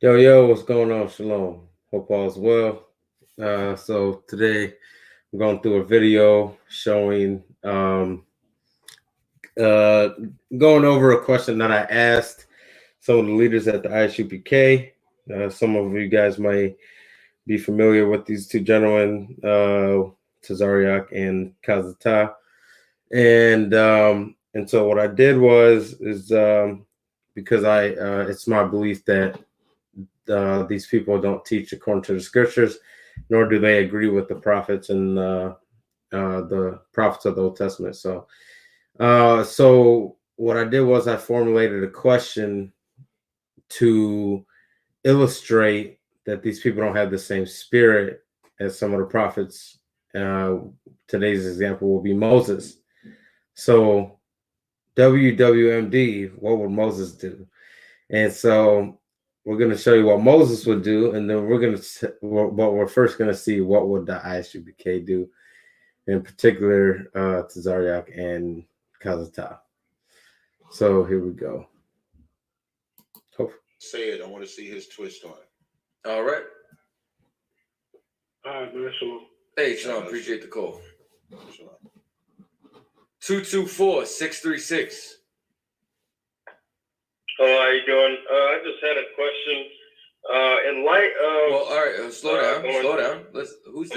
Yo, what's going on? Shalom. Hope all's well. So today I'm going through a video showing, uh, going over a question that I asked some of the leaders at the ISUPK. Some of you guys might be familiar with these two gentlemen, Tazariak and Kazata. And so what I did is because it's my belief that these people don't teach according to the scriptures, nor do they agree with the prophets and the prophets of the Old Testament. So what I did was I formulated a question to illustrate that these people don't have the same spirit as some of the prophets. Today's example will be Moses. So WWMD, what would Moses do? And so we're going to show you what Moses would do, and then we're first going to see what would the ISUPK do, in particular Tazariak and Kazata. So here we go. Say it. I want to see his twist on it. All right. All right, man. Shalom. Hey, Sean, appreciate the call. Shalom. 224-636. How are you doing? I just had a question. In light of... Well, all right, slow down. Who's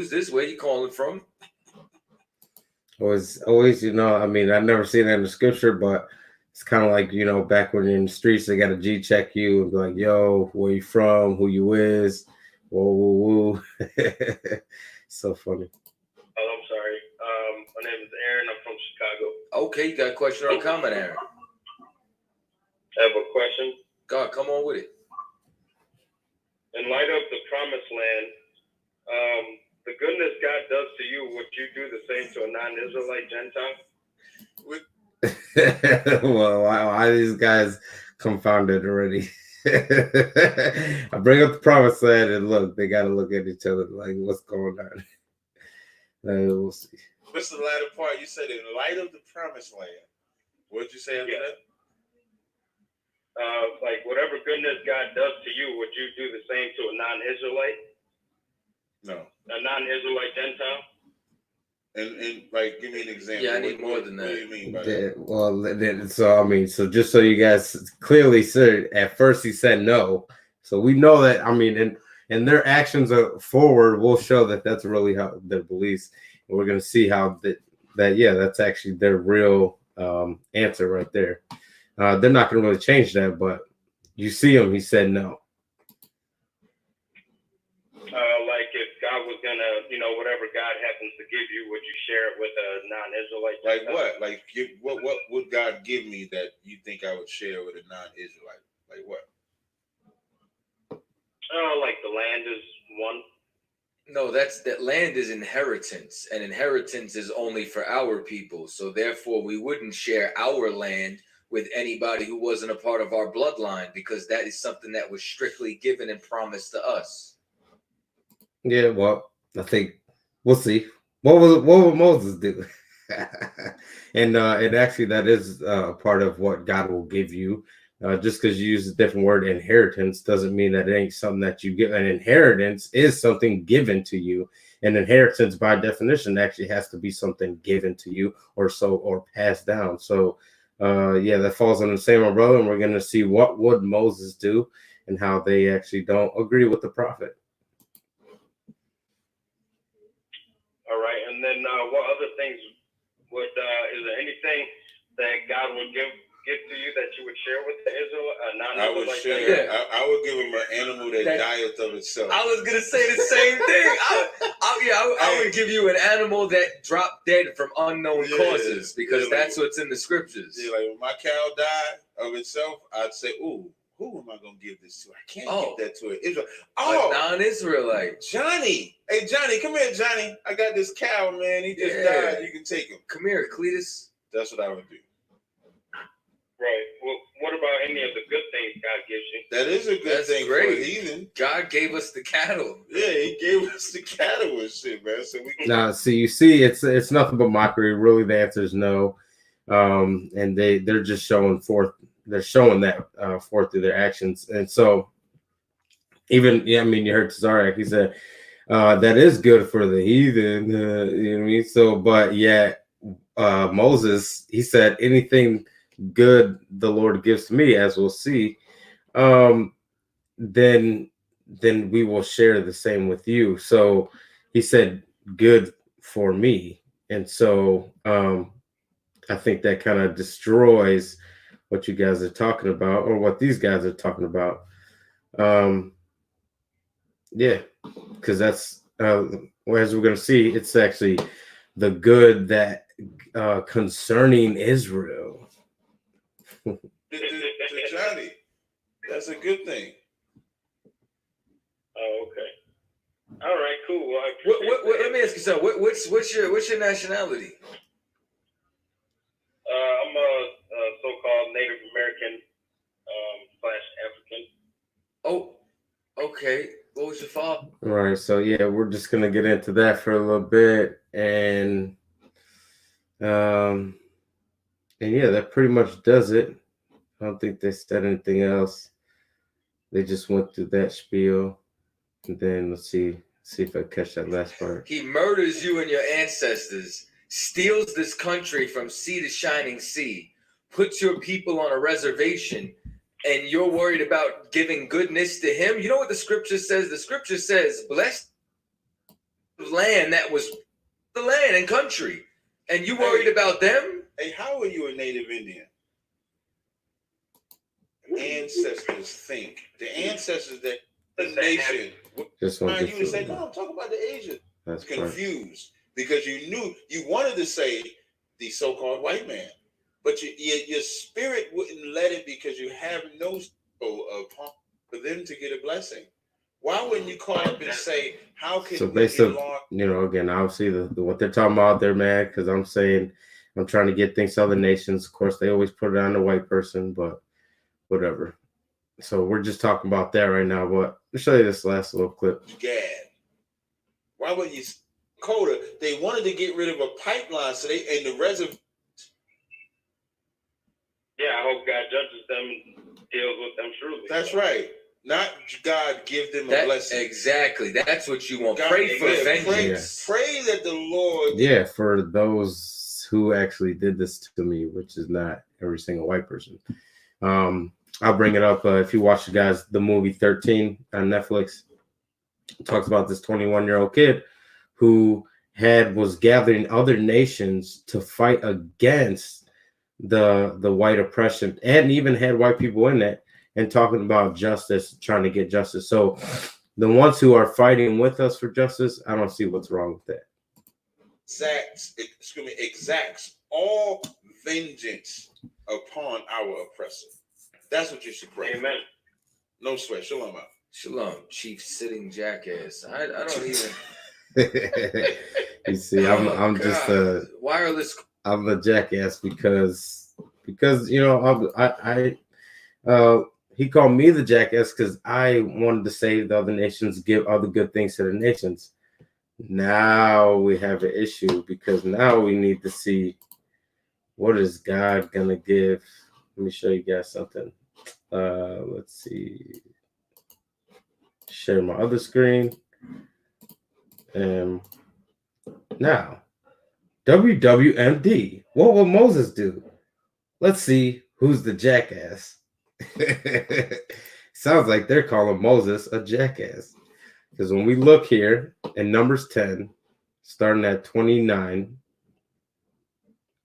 this? Where you calling from? Always, I mean, I've never seen that in the scripture, but it's kind of like, back when you're in the streets, they got to G check you and be like, yo, where you from? Who you is? Whoa, woo, woo. So funny. Oh, I'm sorry. My name is Aaron. I'm from Chicago. Okay, you got a question or a comment, Aaron? I have a question. God, come on with it. In light of the promised land, the goodness God does to you, would you do the same to a non-Israelite Gentile? Well, why these guys confounded already? I bring up the promised land, and look, they got to look at each other like, what's going on? We'll see. What's the latter part? You said in light of the promised land. What'd you say after that? Like whatever goodness God does to you, would you do the same to a non-Israelite? No. A non-Israelite Gentile? And like, give me an example. Yeah, I need more than that. What do you mean by that? Well, so just so you guys clearly said, at first he said no. So we know that, and their actions are forward will show that that's really how their beliefs. And we're going to see how that's actually their real answer right there. They're not going to really change that, but you see him, he said no. Like if God was going to, whatever God happens to give you, would you share it with a non-Israelite? Like what? Like what would God give me that you think I would share with a non-Israelite? Like what? Like the land is one. No, that land is inheritance, and inheritance is only for our people. So therefore, we wouldn't share our land with anybody who wasn't a part of our bloodline, because that is something that was strictly given and promised to us. Yeah, well, I think we'll see. What would Moses do? and actually, that is part of what God will give you. Just because you use a different word, inheritance, doesn't mean that it ain't something that you get. An inheritance is something given to you. An inheritance, by definition, actually has to be something given to you or passed down. So, that falls under the same umbrella, and we're going to see what would Moses do and how they actually don't agree with the prophet. All right, and then what other things would is there anything that God would give to you that you would share with the I would share. I would give him an animal that dieth of itself. I was gonna say the same thing. I would give you an animal that dropped dead from unknown causes, because that's what's in the scriptures. Yeah, like when my cow died of itself, I'd say, "Ooh, who am I gonna give this to? I can't give that to an Israel. A non-Israelite. Johnny. Hey, Johnny, come here, Johnny. I got this cow, man. He just died. You can take him. Come here, Cletus. That's what I would do. Right. Well, what about any of the good things God gives you? That is a good thing for a heathen. God gave us the cattle. Yeah, he gave us the cattle and shit, man. So we can... Now, so you see, it's nothing but mockery. Really, the answer is no. And they're just showing forth. They're showing that forth through their actions. And so Even, yeah, I mean, you heard Tazariak, he said, that is good for the heathen, you know what I mean? So, but yet, Moses, he said, anything good the Lord gives to me, as we'll see, um, then we will share the same with you. So he said, good for me. And so I think that kind of destroys what you guys are talking about, or what these guys are talking about. Yeah, because that's as we're going to see, it's actually the good that concerning Israel. To Johnny, that's a good thing. Oh, okay. All right, cool. Well, let me ask you something. What's your nationality? I'm a so-called Native American /African. Oh, okay. What was your father? Right. So yeah, we're just gonna get into that for a little bit, and yeah, that pretty much does it. I don't think they said anything else. They just went through that spiel, and then let's see if I catch that last part. He murders you and your ancestors, steals this country from sea to shining sea, puts your people on a reservation, and you're worried about giving goodness to him. You know what the scripture says? The scripture says, blessed land that was the land and country, and you worried about them? Hey, how are you a Native Indian? Ancestors think. The ancestors that the nation. Just want you to say, no, I'm talking about the Asians. That's confused because you knew you wanted to say the so-called white man, but your spirit wouldn't let it because you have no upon for them to get a blessing. Why wouldn't you call up and say, how can so basically, you know, again, obviously the what they're talking about, they're mad because I'm saying I'm trying to get things to other nations. Of course, they always put it on the white person, but whatever. So we're just talking about that right now. But let me show you this last little clip. Gad. Why would you Dakota? They wanted to get rid of a pipeline, so they in the reservoir. Yeah, I hope God judges them and deals with them truly. That's right. Not God give them a blessing. Exactly. That's what you want. God, pray for vengeance. Pray that the Lord. Yeah, for those who actually did this to me, which is not every single white person. I'll bring it up. If you watch the movie 13 on Netflix, it talks about this 21-year-old kid who was gathering other nations to fight against the white oppression, and even had white people in it, and talking about justice, trying to get justice. So the ones who are fighting with us for justice, I don't see what's wrong with that. Exacts all vengeance upon our oppressor. That's what you should pray. Amen. No sweat. Shalom out. Shalom, chief sitting jackass. I don't even. You see, I'm just a wireless. I'm a jackass because you know I he called me the jackass because I wanted to say the other nations give other good things to the nations. Now we have an issue because now we need to see what is God gonna give. Let me show you guys something. Let's see. Share my other screen. And now, WWMD. What will Moses do? Let's see who's the jackass. Sounds like they're calling Moses a jackass. Because when we look here in Numbers 10, starting at 29,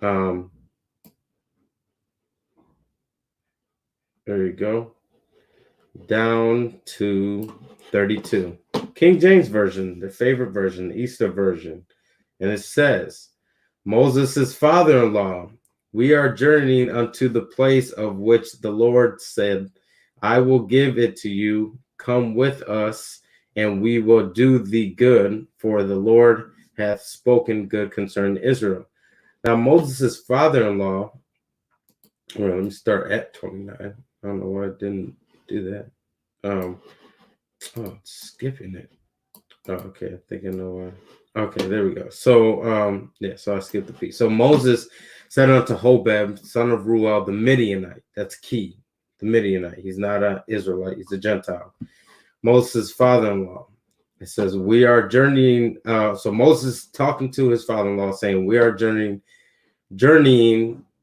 there you go. Down to 32. King James Version, the favorite version, the Easter version. And it says, Moses' father-in-law, we are journeying unto the place of which the Lord said, I will give it to you. Come with us, and we will do thee good, for the Lord hath spoken good concerning Israel. Now, Moses' father-in-law, well, let me start at 29. I don't know why I didn't do that. Oh, it's skipping it. Oh, okay, I think I know why. Okay, there we go. So, yeah, so I skipped the piece. So Moses said unto Hobab, son of Ruel, the Midianite. That's key. The Midianite. He's not an Israelite. He's a Gentile. Moses' father-in-law. It says, we are journeying. So Moses talking to his father-in-law, saying, we are journeying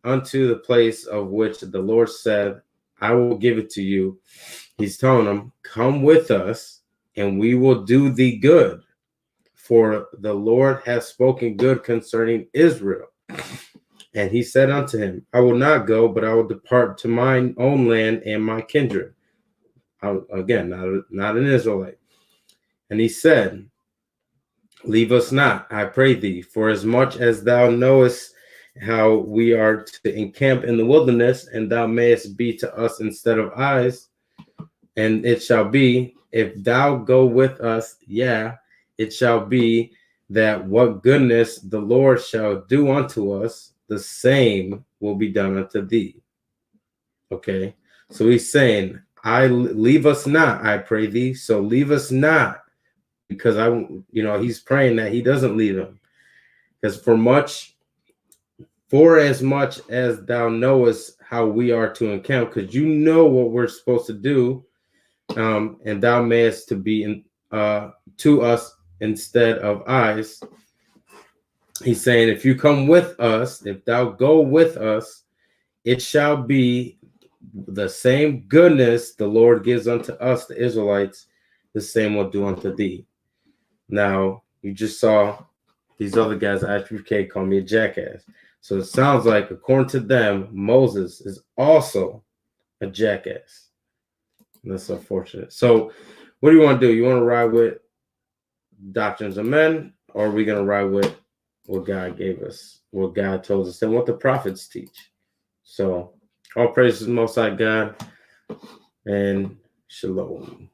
unto the place of which the Lord said, I will give it to you. He's telling them, come with us, and we will do thee good. For the Lord hath spoken good concerning Israel. And he said unto him, I will not go, but I will depart to mine own land and my kindred. Again, not an Israelite. And he said, leave us not, I pray thee, for as much as thou knowest how we are to encamp in the wilderness, and thou mayest be to us instead of eyes. And it shall be, if thou go with us, it shall be that what goodness the Lord shall do unto us, the same will be done unto thee. Okay, so he's saying, leave us not, I pray thee. So leave us not, because he's praying that he doesn't leave him. Because for as much as thou knowest how we are to encamp, because you know what we're supposed to do, and thou mayest to be to us instead of eyes. He's saying, if you come with us, if thou go with us, it shall be the same goodness the Lord gives unto us, the Israelites, the same will do unto thee. Now, you just saw these other guys at ISUPK call me a jackass. So it sounds like, according to them, Moses is also a jackass. And that's unfortunate. So what do you want to do? You want to ride with doctrines of men, or are we going to ride with what God gave us, what God told us, and what the prophets teach? So all praises to the Most High God, and shalom.